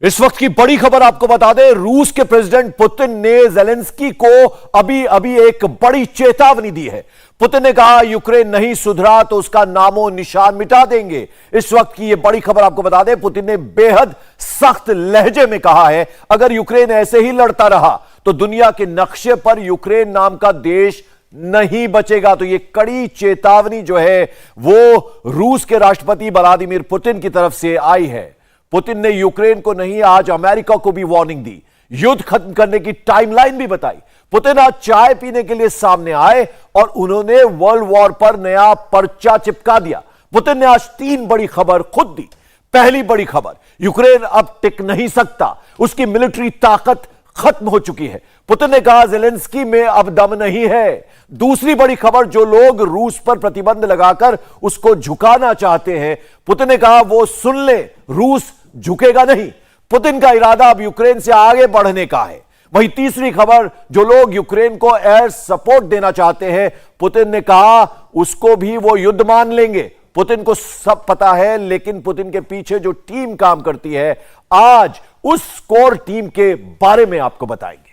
इस वक्त की बड़ी खबर आपको बता दें, रूस के प्रेसिडेंट पुतिन ने जेलेंस्की को अभी अभी एक बड़ी चेतावनी दी है। पुतिन ने कहा यूक्रेन नहीं सुधरा तो उसका नामो निशान मिटा देंगे। इस वक्त की यह बड़ी खबर आपको बता दें, पुतिन ने बेहद सख्त लहजे में कहा है अगर यूक्रेन ऐसे ही लड़ता रहा तो दुनिया के नक्शे पर यूक्रेन नाम का देश नहीं बचेगा। तो यह कड़ी चेतावनी जो है वो रूस के राष्ट्रपति व्लादिमीर पुतिन की तरफ से आई है। पुतिन ने यूक्रेन को नहीं, आज अमेरिका को भी वार्निंग दी, युद्ध खत्म करने की टाइमलाइन भी बताई। पुतिन आज चाय पीने के लिए सामने आए और उन्होंने वर्ल्ड वॉर पर नया पर्चा चिपका दिया। पुतिन ने आज 3 बड़ी खबर खुद दी। पहली बड़ी खबर, यूक्रेन अब टिक नहीं सकता, उसकी मिलिट्री ताकत खत्म हो चुकी है। पुतिन ने कहा जेलेंस्की में अब दम नहीं है। दूसरी बड़ी खबर, जो लोग रूस पर प्रतिबंध लगाकर उसको झुकाना चाहते हैं, पुतिन ने कहा वो सुन ले, रूस झुकेगा नहीं। पुतिन का इरादा अब यूक्रेन से आगे बढ़ने का है। वहीं तीसरी खबर, जो लोग यूक्रेन को एयर सपोर्ट देना चाहते हैं, पुतिन ने कहा उसको भी वो युद्ध मान लेंगे। पुतिन को सब पता है, लेकिन पुतिन के पीछे जो टीम काम करती है, आज उस कोर टीम के बारे में आपको बताएंगे।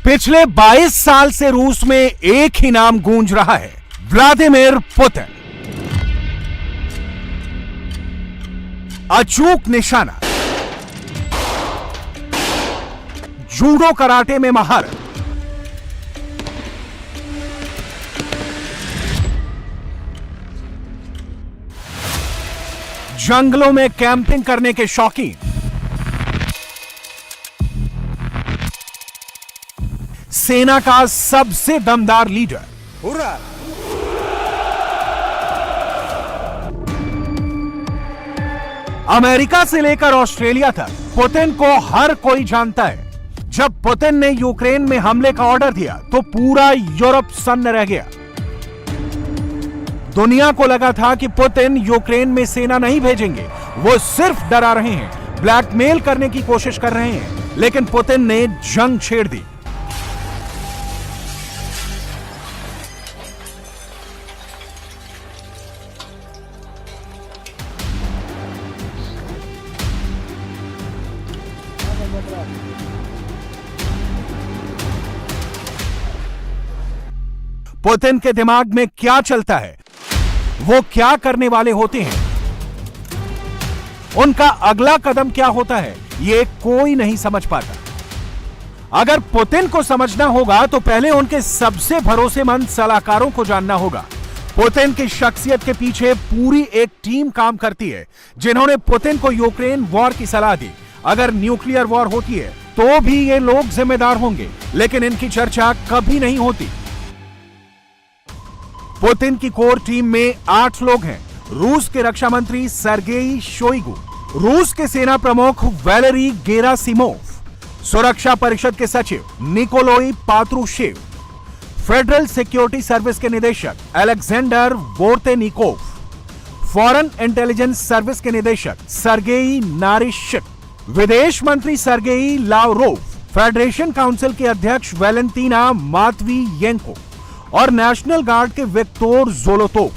पिछले 22 साल से रूस में एक ही नाम गूंज रहा है, व्लादिमीर पुतिन। अचूक निशाना, जूडो कराटे में महारत, जंगलों में कैंपिंग करने के शौकीन, सेना का सबसे दमदार लीडर। हुर्रा! अमेरिका से लेकर ऑस्ट्रेलिया तक पुतिन को हर कोई जानता है। जब पुतिन ने यूक्रेन में हमले का ऑर्डर दिया तो पूरा यूरोप सन्न रह गया। दुनिया को लगा था कि पुतिन यूक्रेन में सेना नहीं भेजेंगे, वो सिर्फ डरा रहे हैं, ब्लैकमेल करने की कोशिश कर रहे हैं। लेकिन पुतिन ने जंग छेड़ दी। पुतिन के दिमाग में क्या चलता है, वो क्या करने वाले होते हैं, उनका अगला कदम क्या होता है, ये कोई नहीं समझ पाता। अगर पुतिन को समझना होगा तो पहले उनके सबसे भरोसेमंद सलाहकारों को जानना होगा। पुतिन की शख्सियत के पीछे पूरी एक टीम काम करती है, जिन्होंने पुतिन को यूक्रेन वॉर की सलाह दी। अगर न्यूक्लियर वॉर होती है तो भी ये लोग जिम्मेदार होंगे, लेकिन इनकी चर्चा कभी नहीं होती। पुतिन की कोर टीम में 8 लोग हैं। रूस के रक्षा मंत्री सर्गेई शोइगु, रूस के सेना प्रमुख वैलेरी गेरासिमोव, सुरक्षा परिषद के सचिव Nikolai Patrushev, federal security service के निदेशक अलेक्जेंडर वोर्तेनिकोव, फॉरेन इंटेलिजेंस सर्विस के निदेशक सर्गेई नारिश्चिक, विदेश मंत्री सर्गेई लावरोव, फेडरेशन काउंसिल के अध्यक्ष वैलेंटीना मात्वियेंको और नेशनल गार्ड के विक्टोर जोलोतोव।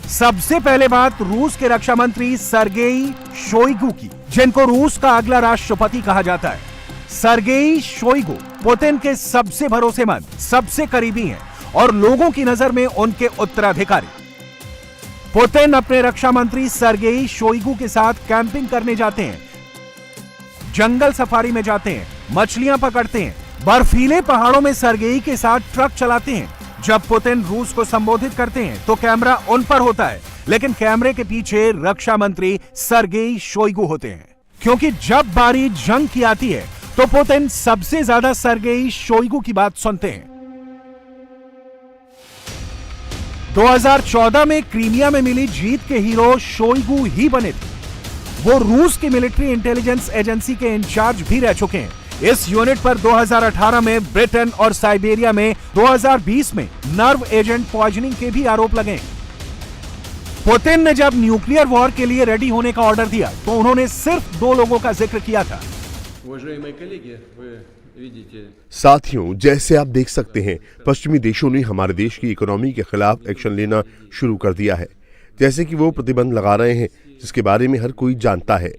सबसे पहले बात रूस के रक्षा मंत्री सर्गेई शोइगु की, जिनको रूस का अगला राष्ट्रपति कहा जाता है। सर्गेई शोइगु पुतिन के सबसे भरोसेमंद, सबसे करीबी हैं और लोगों की नजर में उनके उत्तराधिकारी। पुतिन अपने रक्षा मंत्री सर्गेई शोइगु के साथ कैंपिंग करने जाते हैं, जंगल सफारी में जाते हैं, मछलियां पकड़ते हैं, बर्फीले पहाड़ों में सर्गेई के साथ ट्रक चलाते हैं। जब पुतिन रूस को संबोधित करते हैं तो कैमरा उन पर होता है, लेकिन कैमरे के पीछे रक्षा मंत्री सर्गेई शोइगु होते हैं, क्योंकि जब बारी जंग की आती है तो पुतिन सबसे ज्यादा सर्गेई शोइगु की बात सुनते हैं। 2014 में क्रीमिया में मिली जीत के हीरो शोइगु ही बने थे। वो रूस की मिलिट्री इंटेलिजेंस एजेंसी के इंचार्ज भी रह चुके हैं। इस यूनिट पर 2018 में ब्रिटेन और साइबेरिया में, 2020 में नर्व एजेंट पॉइजनिंग के भी आरोप लगे। पुतिन ने जब न्यूक्लियर वॉर के लिए रेडी होने का ऑर्डर दिया तो उन्होंने सिर्फ 2 लोगों का जिक्र किया था। साथियों, जैसे आप देख सकते हैं, पश्चिमी देशों ने हमारे देश की इकोनॉमी के खिलाफ एक्शन लेना शुरू कर दिया है। जैसे कि वो प्रतिबंध लगा रहे हैं, जिसके बारे में हर कोई जानता है।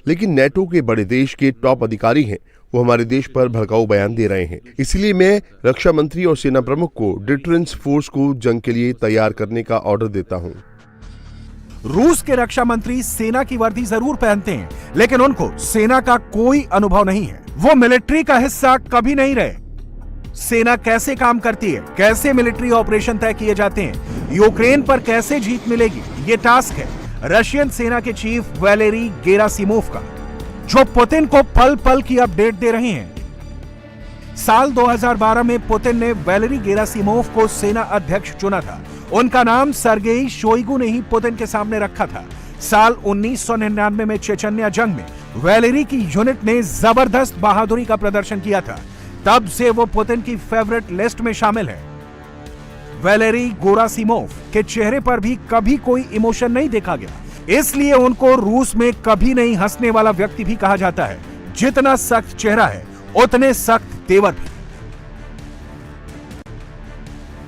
लेकिन नेटो के बड़े देश के टॉप अधिकारी हैं, वो हमारे देश पर भड़काऊ बयान दे रहे हैं। इसलिए मैं रक्षा मंत्री और सेना प्रमुख को डिटरेंस फोर्स को जंग के लिए तैयार करने का ऑर्डर देता हूं। रूस के रक्षा मंत्री सेना की वर्दी जरूर पहनते हैं, लेकिन उनको सेना का कोई अनुभव नहीं है। वो मिलिट्री का हिस्सा कभी नहीं रहे। सेना कैसे काम करती है, कैसे मिलिट्री ऑपरेशन तय किए जाते हैं, यूक्रेन पर कैसे जीत मिलेगी, ये टास्क है रशियन सेना के चीफ वैलेरी गेरासिमोव का, जो पुतिन को पल पल की अपडेट दे रहे हैं। साल 2012 में पुतिन ने वैलेरी गेरासिमोव को सेना अध्यक्ष चुना था। उनका नाम सर्गेई शोइगु ने ही पुतिन के सामने रखा था। साल 1999 में चेचन्या जंग में वैलेरी की यूनिट ने जबरदस्त बहादुरी का प्रदर्शन किया था। तब से वो पुतिन की फेवरेट लिस्ट में शामिल है। वैलेरी गेरासिमोव के चेहरे पर भी कभी कोई इमोशन नहीं देखा गया, इसलिए उनको रूस में कभी नहीं हंसने वाला व्यक्ति भी कहा जाता है। जितना सख्त चेहरा है, उतने सख्त तेवर भी।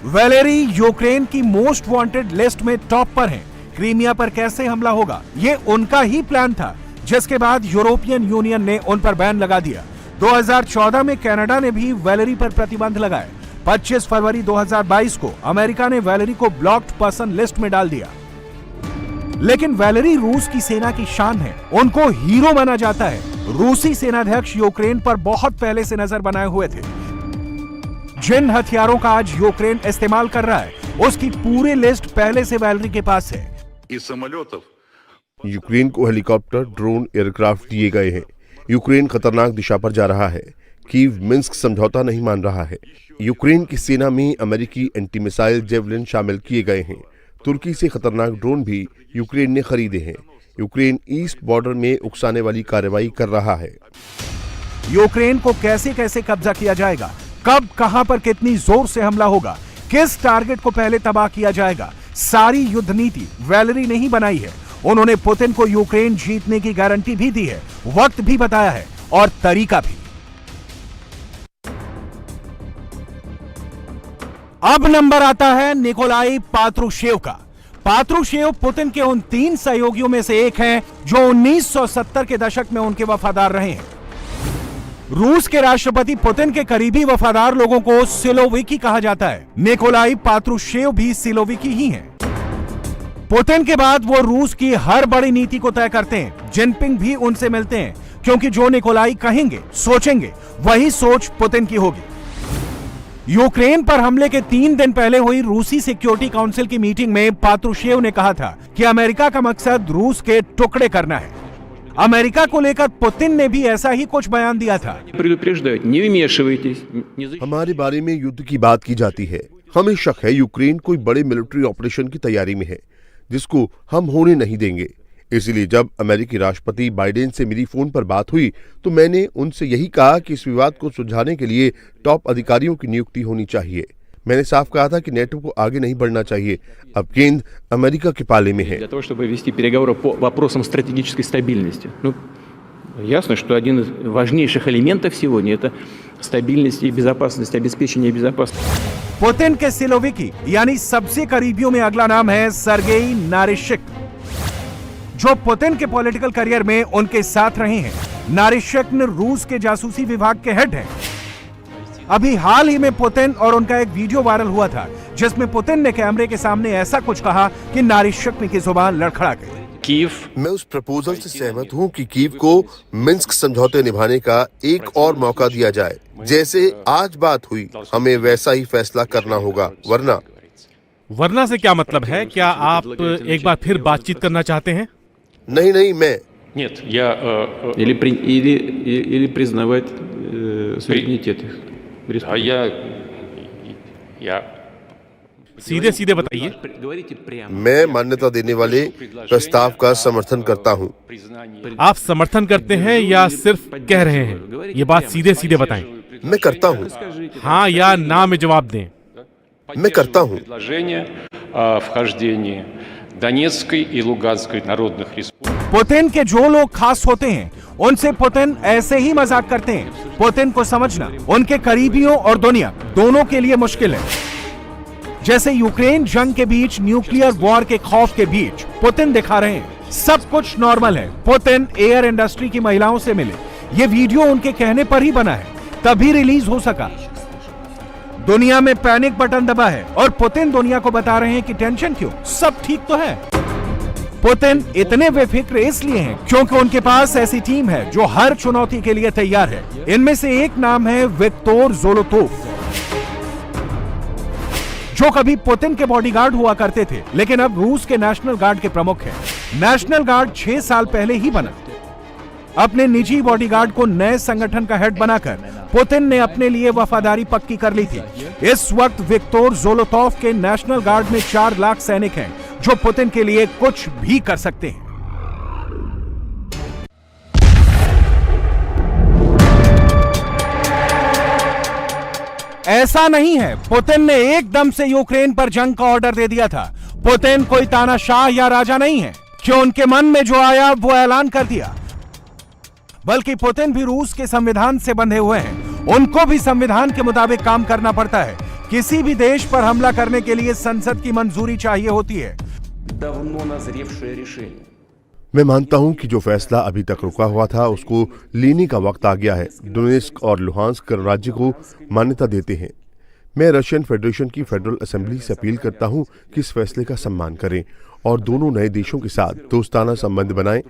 वैलेरी यूक्रेन की मोस्ट वांटेड लिस्ट में टॉप पर हैं। क्रीमिया पर कैसे हमला होगा, ये उनका ही प्लान था, जिसके बाद यूरोपियन यूनियन ने उन पर बैन लगा दिया। 2014 में कनाडा ने भी वैलेरी पर प्रतिबंध लगाए। 25 फरवरी 2022 को अमेरिका ने वैलेरी को ब्लॉक्ड पर्सन लिस्ट में डाल दिया। लेकिन वैलेरी रूस की सेना की शान है, उनको हीरो माना जाता है। रूसी सेनाध्यक्ष यूक्रेन पर बहुत पहले से नजर बनाए हुए थे। जिन हथियारों का आज यूक्रेन इस्तेमाल कर रहा है, उसकी पूरी लिस्ट पहले से वैलेरी के पास है। यूक्रेन को हेलीकॉप्टर, ड्रोन, एयरक्राफ्ट दिए गए हैं। यूक्रेन खतरनाक दिशा पर जा रहा है। कीव मिन्स्क समझौता नहीं मान रहा है। यूक्रेन की सेना में अमेरिकी एंटी मिसाइल जेवलिन शामिल किए गए हैं। तुर्की से खतरनाक ड्रोन भी यूक्रेन ने खरीदे हैं। यूक्रेन ईस्ट बॉर्डर में उकसाने वाली कार्रवाई कर रहा है। यूक्रेन को कैसे कैसे कब्जा किया जाएगा, कब कहां पर कितनी जोर से हमला होगा, किस टारगेट को पहले तबाह किया जाएगा, सारी युद्ध नीति वैलेरी ने ही बनाई है। उन्होंने पुतिन को यूक्रेन जीतने की गारंटी भी दी है, वक्त भी बताया है और तरीका भी। अब नंबर आता है निकोलाई पात्रुशेव का। पात्रुशेव पुतिन के उन 3 सहयोगियों में से एक हैं जो 1970 के दशक में उनके वफादार रहे हैं। रूस के राष्ट्रपति पुतिन के करीबी वफादार लोगों को सिलोविकी कहा जाता है। निकोलाई पात्रुशेव भी सिलोविकी ही हैं। पुतिन के बाद वो रूस की हर बड़ी नीति को तय करते हैं। जिनपिंग भी उनसे मिलते हैं, क्योंकि जो निकोलाई कहेंगे, सोचेंगे, वही सोच पुतिन की होगी। यूक्रेन पर हमले के 3 दिन पहले हुई रूसी सिक्योरिटी काउंसिल की मीटिंग में पात्रुशेव ने कहा था कि अमेरिका का मकसद रूस के टुकड़े करना है। अमेरिका को लेकर पुतिन ने भी ऐसा ही कुछ बयान दिया था। हमारे बारे में युद्ध की बात की जाती है। हमें शक है यूक्रेन कोई बड़े मिलिट्री ऑपरेशन की तैयारी में है, जिसको हम होने नहीं देंगे। इसलिए जब अमेरिकी राष्ट्रपति बाइडेन से मेरी फोन पर बात हुई, तो मैंने उनसे यही कहा कि इस विवाद को सुलझाने के लिए टॉप अधिकारियों की नियुक्ति होनी चाहिए। मैंने साफ कहा था कि नेटो को आगे नहीं बढ़ना चाहिए। अब गेंद अमेरिका के पाले में है। Ясно, что один из важнейших элементов сегодня это стабильность и безопасность, обеспечение безопасности. पुतिन के सिलोविकी यानी सबसे करीबियों में अगला नाम है सर्गेई नारिश्चिक, जो पुतिन के पॉलिटिकल करियर में उनके साथ रहे हैं। नारिश्चिक रूस के जासूसी विभाग के हेड हैं। अभी हाल ही में पुतिन और उनका एक वीडियो वायरल हुआ था, जिसमें पुतिन ने कैमरे के सामने ऐसा कुछ कहा कि नारिश्चिक की जुबान लड़खड़ा गई। मैं उस प्रपोजल से सहमत हूँ कि कीव को मिन्स्क समझौते निभाने का एक और मौका दिया जाए। जैसे आज बात हुई, हमें वैसा ही फैसला करना होगा, वरना से क्या मतलब है? क्या आप एक बार फिर बातचीत करना चाहते हैं? नहीं, मैं Нет, или признавать суверенитет. सीधे बताइए। मैं मान्यता देने वाले प्रस्ताव का समर्थन करता हूं। आप समर्थन करते हैं या सिर्फ कह रहे हैं? ये बात सीधे बताएं। मैं करता हूं। हाँ या ना में जवाब दें। मैं करता हूं। पुतिन के जो लोग खास होते हैं, उनसे पुतिन ऐसे ही मजाक करते हैं। पुतिन को समझना उनके करीबियों और दुनिया दोनों के लिए मुश्किल है। जैसे यूक्रेन जंग के बीच न्यूक्लियर वॉर के खौफ के बीच पुतिन दिखा रहे हैं सब कुछ नॉर्मल है। पुतिन एयर इंडस्ट्री की महिलाओं से मिले, ये वीडियो उनके कहने पर ही बना है, तभी रिलीज हो सका। दुनिया में पैनिक बटन दबा है और पुतिन दुनिया को बता रहे हैं कि टेंशन क्यों, सब ठीक तो है। पुतिन इतने बेफिक्र इसलिए हैं क्योंकि उनके पास ऐसी टीम है जो हर चुनौती के लिए तैयार है। इनमें से एक नाम है विक्टोर ज़ोलोतोव, जो कभी पुतिन के बॉडीगार्ड हुआ करते थे लेकिन अब रूस के नेशनल गार्ड के प्रमुख हैं। नेशनल गार्ड 6 साल पहले ही बना। अपने निजी बॉडीगार्ड को नए संगठन का हेड बनाकर पुतिन ने अपने लिए वफादारी पक्की कर ली थी। इस वक्त विक्टोर ज़ोलोतोव के नेशनल गार्ड में 4 लाख सैनिक हैं जो पुतिन के लिए कुछ भी कर सकते हैं। ऐसा नहीं है पुतिन ने एकदम से यूक्रेन पर जंग का ऑर्डर दे दिया था। पुतिन कोई तानाशाह या राजा नहीं है कि उनके मन में जो आया वो ऐलान कर दिया, बल्कि पुतिन भी रूस के संविधान से बंधे हुए हैं। उनको भी संविधान के मुताबिक काम करना पड़ता है। किसी भी देश पर हमला करने के लिए संसद की मंजूरी चाहिए होती है। मैं मानता हूं कि जो फैसला अभी तक रुका हुआ था उसको लेने का वक्त आ गया है। डोनेस्क और लुहांस्क गणराज्य को मान्यता देते हैं। मैं रशियन फेडरेशन की फेडरल असेंबली से अपील करता हूं कि इस फैसले का सम्मान करें और दोनों नए देशों के साथ दोस्ताना संबंध बनाएं।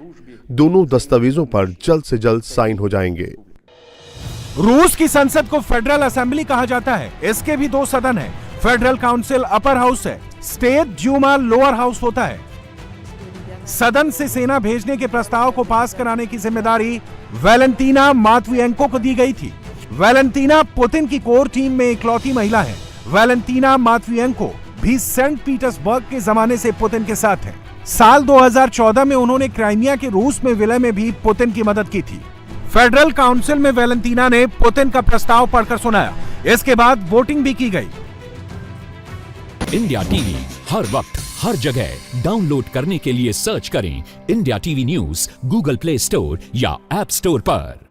दोनों दस्तावेजों पर जल्द से जल्द साइन हो जाएंगे। रूस की संसद को फेडरल असेंबली कहा जाता है। इसके भी 2 सदन हैं। फेडरल काउंसिल अपर हाउस है, स्टेट ड्यूमा लोअर हाउस होता है। सदन से सेना भेजने के प्रस्ताव को पास कराने की जिम्मेदारी वैलेंटीना मात्विएंको को दी गई थी। वैलेंटीना पुतिन की कोर टीम में इकलौती महिला है। वैलेंटीना मात्विएंको भी सेंट पीटर्सबर्ग के जमाने से पुतिन के साथ है। साल 2014 में उन्होंने क्राइमिया के रूस में विलय में भी पुतिन की मदद की थी। फेडरल काउंसिल में वैलेंटीना ने पुतिन का प्रस्ताव पढ़कर सुनाया। इसके बाद वोटिंग भी की गई। इंडिया टीवी हर वक्त हर जगह डाउनलोड करने के लिए सर्च करें India TV news Google play store या ऐप स्टोर पर।